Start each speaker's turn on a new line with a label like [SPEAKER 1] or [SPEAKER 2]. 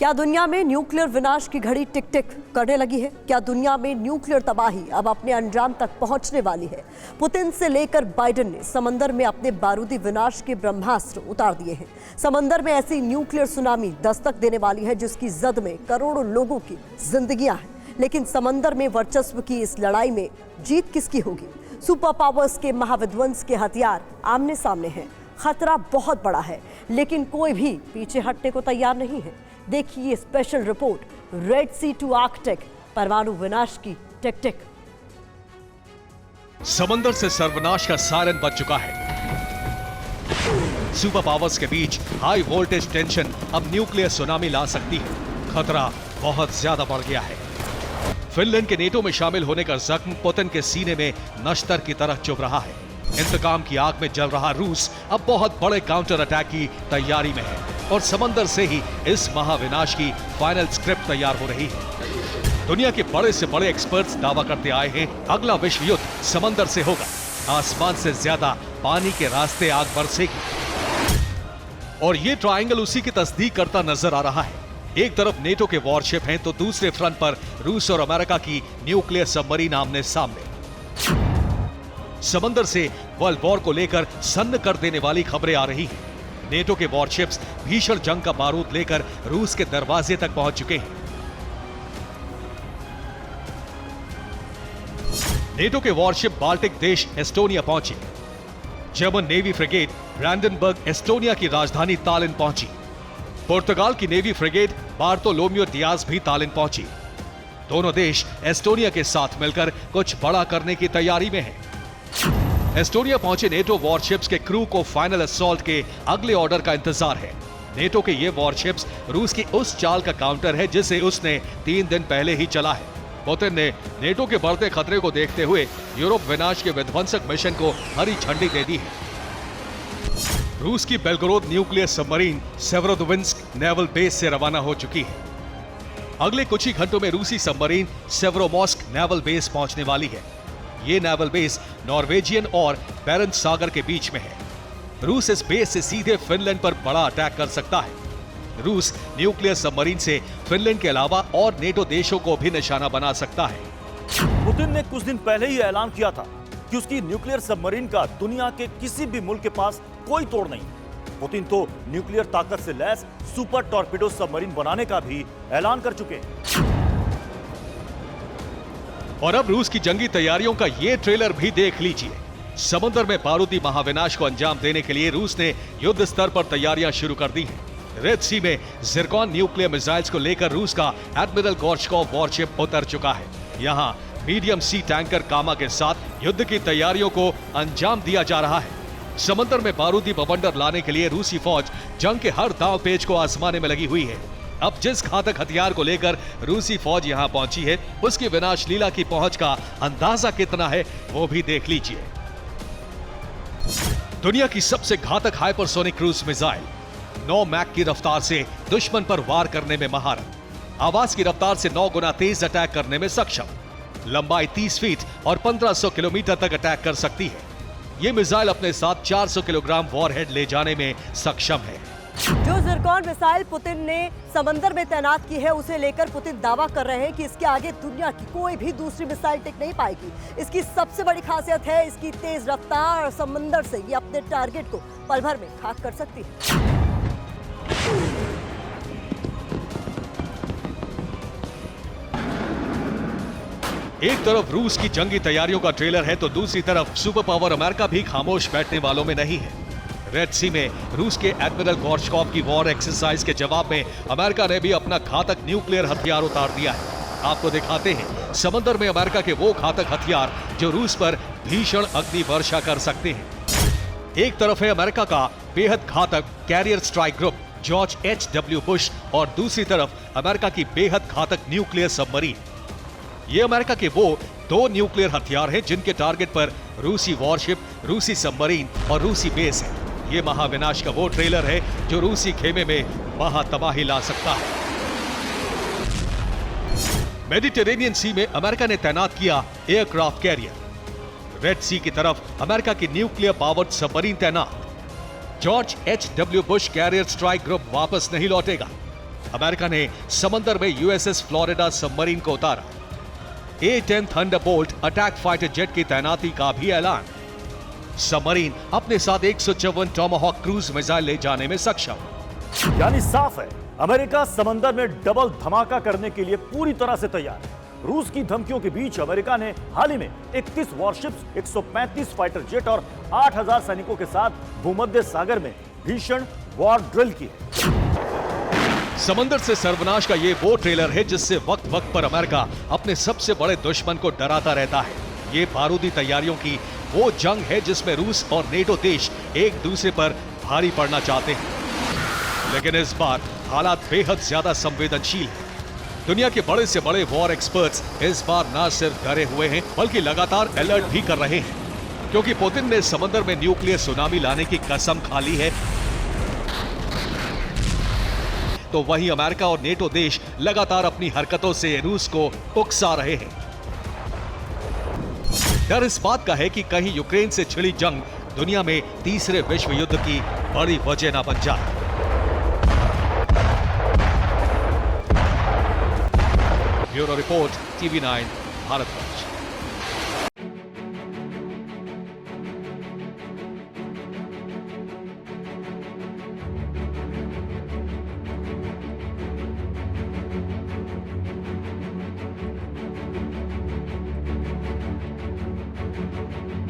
[SPEAKER 1] क्या दुनिया में न्यूक्लियर विनाश की घड़ी टिक टिक करने लगी है? क्या दुनिया में न्यूक्लियर तबाही अब अपने अंजाम तक पहुंचने वाली है? पुतिन से लेकर बाइडेन ने समंदर में अपने बारूदी विनाश के ब्रह्मास्त्र उतार दिए हैं। समंदर में ऐसी न्यूक्लियर सुनामी दस्तक देने वाली है जिसकी जद में करोड़ों लोगों की जिंदगियां हैं। लेकिन समंदर में वर्चस्व की इस लड़ाई में जीत किसकी होगी? सुपर पावर्स के महाविध्वंस के हथियार आमने सामने हैं। खतरा बहुत बड़ा है, लेकिन कोई भी पीछे हटने को तैयार नहीं है। देखिए special report red C to Arctic, परमाणु विनाश की टिक टिक।
[SPEAKER 2] समंदर से सर्वनाश का सायरन बज चुका है। सुपर पावर्स के बीच हाई वोल्टेज टेंशन अब न्यूक्लियर सुनामी ला सकती है। खतरा बहुत ज्यादा बढ़ गया है। फिनलैंड के नेटो में शामिल होने का जख्म पुतिन के सीने में नश्तर की तरह चुभ रहा है। इंतकाम की आग में जल रहा रूस अब बहुत बड़े काउंटर अटैक की तैयारी में है और समंदर से ही इस महाविनाश की फाइनल स्क्रिप्ट तैयार हो रही है। दुनिया के बड़े से बड़े एक्सपर्ट्स दावा करते आए हैं अगला विश्व युद्ध समंदर से होगा। आसमान से ज्यादा पानी के रास्ते आग बरसेगी और ये ट्रायंगल उसी की तस्दीक करता नजर आ रहा है। एक तरफ नेटो के वॉरशिप हैं तो दूसरे फ्रंट पर रूस और अमेरिका की न्यूक्लियर सबमरीन आमने सामने। समंदर से वर्ल्ड वॉर को लेकर सन्न कर देने वाली खबरें आ रही हैं। नेटो के वॉरशिप्स भीषण जंग का बारूद लेकर रूस के दरवाजे तक पहुंच चुके हैं। नेटो के वॉरशिप बाल्टिक देश एस्टोनिया पहुंची। German navy frigate Brandenburg Estonia की राजधानी तालिन पहुंची। पुर्तगाल की नेवी फ्रिगेट बार्तोलोम्यो डियाज भी तालिन पहुंची। दोनों देश एस्टोनिया के साथ मिलकर कुछ बड़ा करने की तैयारी में हैं। एस्टोनिया पहुंचे नेटो वॉरशिप्स के क्रू को फाइनल असॉल्ट के अगले ऑर्डर का इंतजार है। नेटो के ये वॉरशिप्स रूस की उस चाल का काउंटर है जिसे उसने 3 दिन पहले ही चला है। पुतिन ने नेटो के बढ़ते खतरे को देखते हुए यूरोप विनाश के विध्वंसक मिशन को हरी झंडी दे दी है। रूस की Belgorod nuclear submarine सेवरोदोविंस्क naval base से रवाना हो चुकी है। अगले कुछ ही घंटों में रूसी सबमरीन सेवरोमोस्क नेवल बेस पहुंचने वाली है। ये नेवल बेस नॉर्वेजियन और बैरेंट्स सागर के बीच में है। रूस इस बेस से सीधे फिनलैंड पर बड़ा अटैक कर सकता है। रूस न्यूक्लियर सबमरीन से फिनलैंड के अलावा और नेटो देशों को भी निशाना बना सकता है।
[SPEAKER 3] पुतिन ने कुछ दिन पहले ही ऐलान किया था कि उसकी न्यूक्लियर सबमरीन का दुनिया के किसी भी मुल्क के पास कोई तोड़ नहीं। पुतिन तो न्यूक्लियर ताकत से लैस सुपर टॉर्पीडो सबमरीन बनाने का भी ऐलान कर चुके हैं।
[SPEAKER 2] और अब रूस की जंगी तैयारियों का ये ट्रेलर भी देख लीजिए। समंदर में बारूदी महाविनाश को अंजाम देने के लिए रूस ने युद्ध स्तर पर तैयारियां शुरू कर दी हैं। रेड सी में जिरकॉन न्यूक्लियर मिसाइल्स को लेकर रूस का एडमिरल गोर्शकोव वॉरशिप उतर चुका है। यहाँ मीडियम सी टैंकर कामा के साथ युद्ध की तैयारियों को अंजाम दिया जा रहा है। समंदर में बारूदी बवंडर लाने के लिए रूसी फौज जंग के हर दांव पेच को आजमाने में लगी हुई है। अब जिस घातक हथियार को लेकर रूसी फौज यहां पहुंची है उसकी विनाश लीला की पहुंच का अंदाजा कितना है वो भी देख लीजिए। दुनिया की सबसे घातक हाइपरसोनिक क्रूज मिसाइल 9 मैक की रफ्तार से दुश्मन पर वार करने में महारत, आवाज की रफ्तार से 9 गुना तेज अटैक करने में सक्षम, लंबाई 30 फीट और 1500 किलोमीटर तक अटैक कर सकती है। यह मिसाइल अपने साथ 400 किलोग्राम वॉरहेड ले जाने में सक्षम है।
[SPEAKER 1] जो जिरकॉन मिसाइल पुतिन ने समंदर में तैनात की है उसे लेकर पुतिन दावा कर रहे हैं कि इसके आगे दुनिया की कोई भी दूसरी मिसाइल टिक नहीं पाएगी। इसकी सबसे बड़ी खासियत है इसकी तेज रफ्तार और समंदर से ये अपने टारगेट को पल भर में खाक कर सकती है।
[SPEAKER 2] एक तरफ रूस की जंगी तैयारियों का ट्रेलर है तो दूसरी तरफ सुपर पावर अमेरिका भी खामोश बैठने वालों में नहीं है। रेड सी में रूस के एडमिरल गोर्शकोव की वॉर एक्सरसाइज के जवाब में अमेरिका ने भी अपना घातक न्यूक्लियर हथियार उतार दिया है। आपको दिखाते हैं समंदर में अमेरिका के वो घातक हथियार जो रूस पर भीषण अग्नि वर्षा कर सकते हैं। एक तरफ है अमेरिका का बेहद घातक carrier strike group George H.W. Bush और दूसरी तरफ अमेरिका की बेहद घातक न्यूक्लियर सबमरीन। ये अमेरिका के वो 2 न्यूक्लियर हथियार हैं जिनके टारगेट पर रूसी वॉरशिप, रूसी सबमरीन और रूसी बेस है। ये महाविनाश का वो ट्रेलर है जो रूसी खेमे में महातबाही ला सकता है। मेडिटेरेनियन सी में अमेरिका ने तैनात किया एयरक्राफ्ट कैरियर। रेड सी की तरफ अमेरिका की न्यूक्लियर पावर्ड सबमरीन तैनात। George H.W. Bush carrier strike group वापस नहीं लौटेगा। अमेरिका ने समंदर में यूएसएस फ्लोरिडा सबमरीन को उतारा। A-10 Thunderbolt attack fighter jet की तैनाती का भी ऐलान। सबमरीन अपने साथ 154 टॉमाहॉक क्रूज मिसाइल ले जाने में सक्षम।
[SPEAKER 3] यानी साफ है, अमेरिका समंदर में डबल धमाका करने के लिए पूरी तरह से तैयार है। रूस की धमकियों के बीच अमेरिका ने हाल ही में 31 वॉरशिप्स, 135 फाइटर जेट और 8000 सैनिकों के साथ भूमध्य सागर में भीषण वॉर ड्रिल की है।
[SPEAKER 2] समंदर से सर्वनाश का ये वो ट्रेलर है जिससे वक्त वक्त पर अमेरिका अपने सबसे बड़े दुश्मन को डराता रहता है। ये बारूदी तैयारियों की वो जंग है जिसमें रूस और नेटो देश एक दूसरे पर भारी पड़ना चाहते हैं, लेकिन इस बार हालात बेहद ज्यादा संवेदनशील हैं। दुनिया के बड़े से बड़े वॉर एक्सपर्ट्स इस बार न सिर्फ डरे हुए हैं बल्कि लगातार अलर्ट भी कर रहे हैं, क्योंकि पुतिन ने समंदर में न्यूक्लियर सुनामी लाने की कसम खा ली है। तो वहीं अमेरिका और नेटो देश लगातार अपनी हरकतों से रूस को उकसा रहे हैं। डर इस बात का है कि कहीं यूक्रेन से छिड़ी जंग दुनिया में तीसरे विश्व युद्ध की बड़ी वजह न बन जाए। Bureau report, TV9, Bharatvarsh.